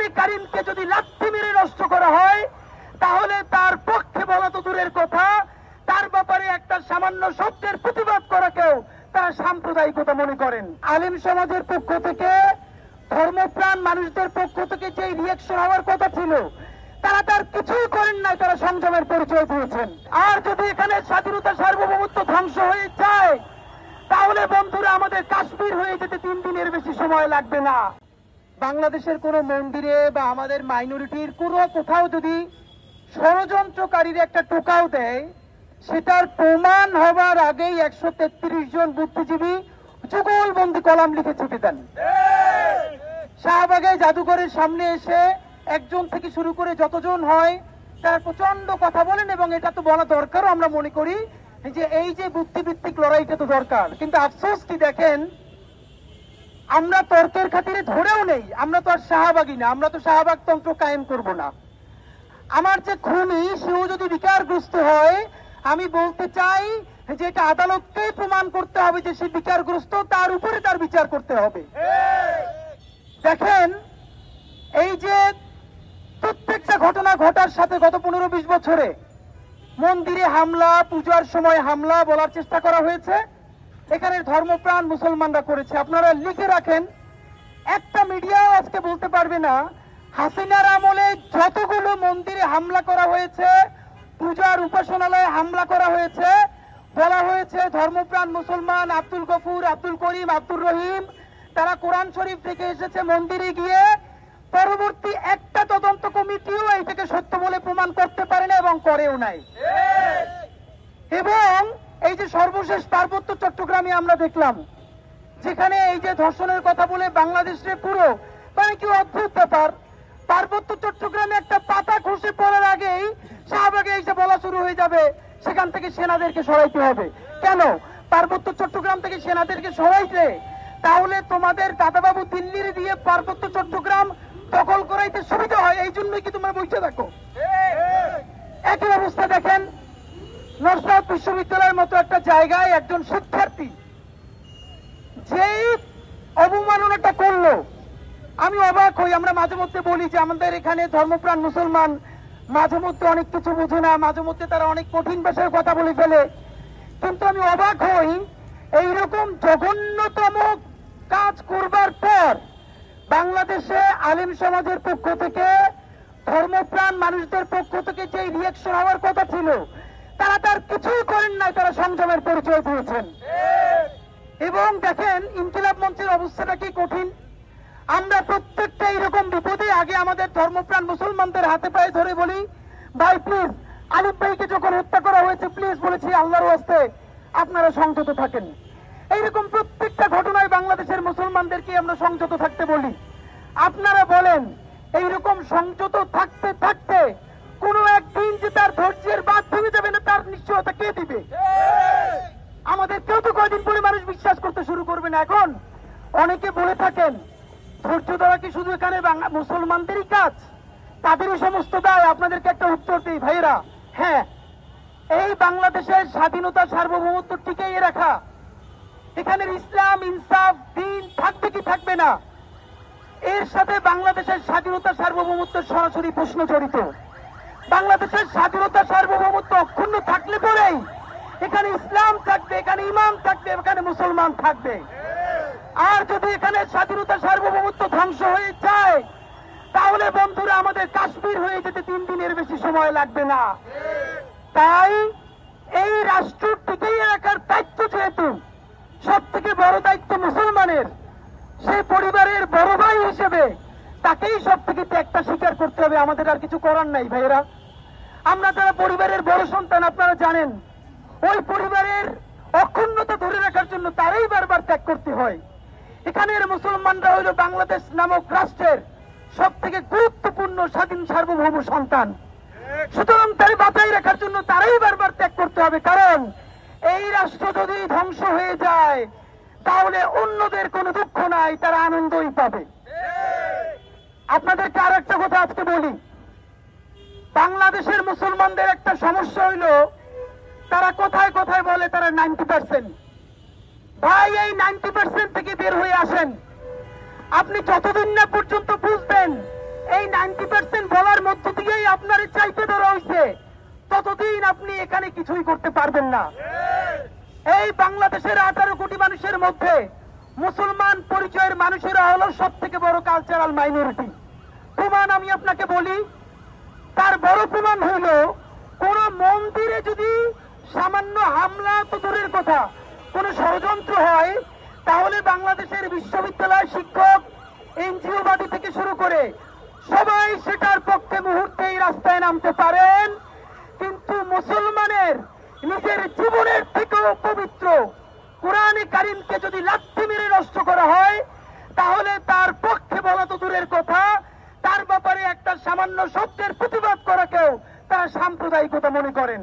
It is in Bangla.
কোরআনে কারিমকে যদি লাথি মেরে নষ্ট করা হয়, তাহলে তার পক্ষে বলা তো দূরের কথা, তার ব্যাপারে একটা সামান্য শব্দের প্রতিবাদ করাকেও তারা সাম্প্রদায়িকতা মনে করেন। আলেম সমাজের পক্ষ থেকে, ধর্মপ্রাণ মানুষদের পক্ষ থেকে যে রিয়াকশন হওয়ার কথা ছিল, তারা তার কিছুই করেন নাই, তারা সংযমের পরিচয় দিয়েছেন। আর যদি এখানে স্বাধীনতা সার্বভৌমত্ব ধ্বংস হয়ে যায়, তাহলে বন্ধুরা আমাদের কাশ্মীর হয়ে যেতে 3 দিনের বেশি সময় লাগবে না। বাংলাদেশের কোন মন্দিরে বা আমাদের মাইনরিটির কোথাও যদি ষড়যন্ত্রকারীর একটা টোকাও দেয়, সেটার প্রমাণ হবার আগেই 133 জন বুদ্ধিজীবী যুগলবন্দি কলাম লিখে ছুটে দেন। শাহবাগে জাদুঘরের সামনে এসে একজন থেকে শুরু করে যতজন হয় তারা প্রচন্ড কথা বলেন, এবং এটা তো বলা দরকারও। আমরা মনে করি যে এই যে বুদ্ধিভিত্তিক লড়াইটা তো দরকার, কিন্তু আফসোস কি দেখেন, আমরা তর্কের খাতিরে ধরেও নেই। আমরা তো আর শাহবাগী না, আমরা তো শাহবাগ তন্ত্র কায়েম করব না। আমার যে খুনি সেও যদি বিকারগ্রস্ত হয়, আমি বলতে চাই যে এটা আদালতকেই প্রমাণ করতে হবে যে সে বিকারগ্রস্ত, তার উপরে তার বিচার করতে হবে। দেখেন, এই যে প্রত্যেকটা ঘটনা ঘটার সাথে গত 15-20 বছরে মন্দিরে হামলা, পূজার সময় হামলা বলার চেষ্টা করা হয়েছে, এখানে ধর্মপ্রাণ মুসলমানরা করেছে। আপনারা লিখে রাখেন, একটা মিডিয়াও আজকে বলতে পারবে না হাসিনার আমলে যতগুলো মন্দিরে হামলা করা হয়েছে, পূজার উপাসনালয়ে হামলা করা হয়েছে, বলা হয়েছে ধর্মপ্রাণ মুসলমান আব্দুল গফুর, আব্দুল করিম, আব্দুর রহিম তারা কোরআন শরীফ থেকে এসেছে মন্দিরে গিয়ে, পরবর্তী একটা তদন্ত কমিটিও এইটাকে সত্য বলে প্রমাণ করতে পারে না এবং করেও নাই। এবং এই যে সর্বশেষ পার্বত্য চট্টগ্রামে আমরা দেখলাম, যেখানে এই যে ধর্ষণের কথা বলে বাংলাদেশে পুরো মানে কি অদ্ভুত ব্যাপার, পার্বত্য চট্টগ্রামে একটা পাতা খসে পড়ার আগেই শাহবাগে এসে বলা শুরু হয়ে যাবে সেখান থেকে সেনাদেরকে সরাইতে হবে। কেন পার্বত্য চট্টগ্রাম থেকে সেনাদেরকে সরাইছে? তাহলে তোমাদের দাদাবাবু দিল্লির দিয়ে পার্বত্য চট্টগ্রাম দখল করাইতে সুবিধা হয়, এই জন্যই কি তোমরা বসে থাকো? একই অবস্থা দেখেন, নরসাদ বিশ্ববিদ্যালয়ের মতো একটা জায়গায় একজন শিক্ষার্থী যেই অবমাননাটা করলো, আমি অবাক হই। আমরা মাঝে মধ্যে বলি যে আমাদের এখানে ধর্মপ্রাণ মুসলমান মাঝে মধ্যে অনেক কিছু বোঝে না, মাঝে মধ্যে তারা অনেক কঠিন ভাষায় কথা বলে ফেলে, কিন্তু আমি অবাক হই এইরকম জঘন্যতম কাজ করবার পর বাংলাদেশে আলেম সমাজের পক্ষ থেকে, ধর্মপ্রাণ মানুষদের পক্ষ থেকে যে রিয়াকশন হওয়ার কথা ছিল, তারা তার কিছুই করেন নাই, তারা সংযমের পরিচয় দিয়েছেন। এবং দেখেন ইনকিলাব মঞ্চের অবস্থাটা কি কঠিন। আমরা প্রত্যেকটা এরকম বিপদে আগে আমাদের ধর্মপ্রাণ মুসলমানদের হাতে পায়ে ধরে বলি, ভাই প্লিজ, আলিফ ভাইকে যখন হত্যা করা হয়েছে প্লিজ বলেছি আল্লাহর ওয়াস্তে আপনারা সংযত থাকেন। এইরকম প্রত্যেকটা ঘটনায় বাংলাদেশের মুসলমানদেরকে আমরা সংযত থাকতে বলি। আপনারা বলেন এইরকম সংযত থাকতে থাকতে কোনো একদিন যে তার ধৈর্যের বাঁধ ভেঙে যাবে না, তার নিশ্চয়তা কে দিবে? আমাদের কেউ তো কয়দিন পরে মানুষ বিশ্বাস করতে শুরু করবে না। এখন অনেকে বলে থাকেন ধৈর্য ধরা কি শুধু এখানে মুসলমানদেরই কাজ, তাদেরই সমস্ত দায়? আপনাদেরকে একটা উত্তর দিই ভাইয়েরা, হ্যাঁ, এই বাংলাদেশের স্বাধীনতা সার্বভৌমত্ব টিকিয়ে রাখা, এখানের ইসলাম ইনসাফ দিন থাকবে কি থাকবে না, এর সাথে বাংলাদেশের স্বাধীনতা সার্বভৌমত্ব সরাসরি প্রশ্ন জড়িত। বাংলাদেশের স্বাধীনতা সার্বভৌমত্ব অক্ষুণ্ণ থাকলে পরেই এখানে ইসলাম থাকবে, এখানে ইমান থাকবে, এখানে মুসলমান থাকবে। আর যদি এখানে স্বাধীনতা সার্বভৌমত্ব ধ্বংস হয়ে যায়, তাহলে বন্ধুরা আমাদের কাশ্মীর হয়ে যেতে 3 দিনের বেশি সময় লাগবে না। তাই এই রাষ্ট্র টিকিয়ে রাখার দায়িত্ব যেহেতু সব থেকে বড় দায়িত্ব মুসলমানের, সেই পরিবারের বড় ভাই হিসেবে তাকেই সব থেকে ত্যাগটা স্বীকার করতে হবে। আমাদের আর কিছু করার নাই ভাইয়েরা। আমরা যারা পরিবারের বড় সন্তান, আপনারা জানেন ওই পরিবারের অক্ষুণ্ণতা ধরে রাখার জন্য তারাই বারবার ত্যাগ করতে হয়। এখানের মুসলমানরা হইল বাংলাদেশ নামক রাষ্ট্রের সব থেকে গুরুত্বপূর্ণ স্বাধীন সার্বভৌম সন্তান। সুতরাং তাই বাঁচাই রাখার জন্য তারাই বারবার ত্যাগ করতে হবে, কারণ এই রাষ্ট্র যদি ধ্বংস হয়ে যায় তাহলে অন্যদের কোনো দুঃখ নাই, তারা আনন্দই পাবে। আপনাদেরকে আর একটা কথা আজকে বলি, বাংলাদেশের মুসলমানদের একটা সমস্যা হইল তারা কোথায় কোথায় বলে তারা 90%। ভাই, এই 90% থেকে বের হয়ে আসেন। আপনি যতদিন না পর্যন্ত বুঝবেন এই পারবেন না। এই বাংলাদেশের 18 কোটি মানুষের মধ্যে মুসলমান পরিচয়ের মানুষেরা হলো সব থেকে বড় কালচারাল মাইনরিটি। প্রমাণ আমি আপনাকে বলি, তার বড় প্রমাণ হইল কোন মন্দিরে যদি সামান্য হামলা তো দূরের কথা, কোন ষড়যন্ত্র হয়, তাহলে বাংলাদেশের বিশ্ববিদ্যালয় শিক্ষক, এনজিওবাদী থেকে শুরু করে সবাই সেটার পক্ষে মুহূর্তেই রাস্তায় নামতে পারেন। কিন্তু মুসলমানের নিজের জীবনের থেকেও পবিত্র কোরআনে কারিমকে যদি লাথি মেরে নষ্ট করা হয়, তাহলে তার পক্ষে বলা তো দূরের কথা, তার ব্যাপারে একটা সামান্য শব্দের প্রতিবাদ করাকেও তারা সাম্প্রদায়িকতা মনে করেন।